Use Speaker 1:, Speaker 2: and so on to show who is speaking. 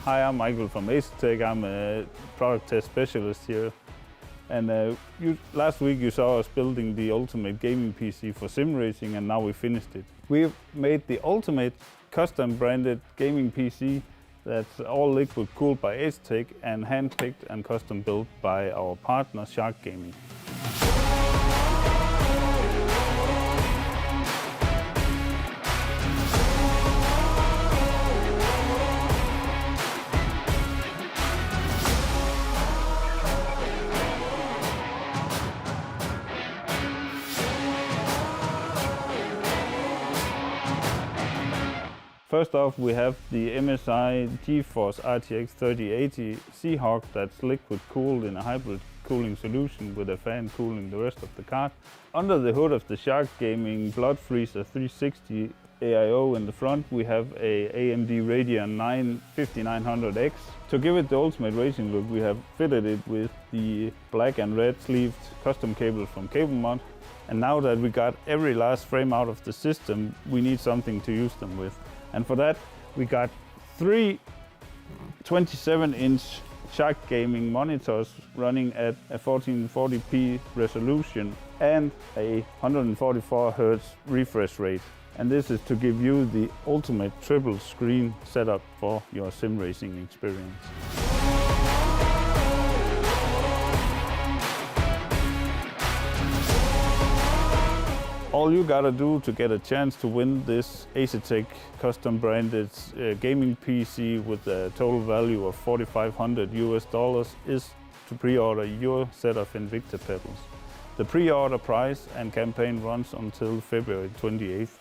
Speaker 1: Hi, I'm Michael from AMD. I'm a product test specialist here. And last week you saw us building the ultimate gaming PC for sim racing, and now we finished it. We've made the ultimate custom branded gaming PC that's all liquid cooled by AMD and hand-picked and custom built by our partner Shark Gaming. First off, we have the MSI GeForce RTX 3080 Seahawk that's liquid cooled in a hybrid cooling solution with a fan cooling the rest of the card. Under the hood of the Shark Gaming Blood Freezer 360 AIO in the front, we have a AMD Ryzen 9 5900X. To give it the ultimate racing look, we have fitted it with the black and red sleeved custom cable from CableMod. And now that we got every last frame out of the system, we need something to use them with. And for that, we got three 27-inch Shark Gaming monitors running at a 1440p resolution and a 144 Hz refresh rate. And this is to give you the ultimate triple screen setup for your sim racing experience. All you gotta do to get a chance to win this AMD custom branded gaming PC with a total value of $4,500 is to pre-order your set of Invicta pedals. The pre-order price and campaign runs until February 28th.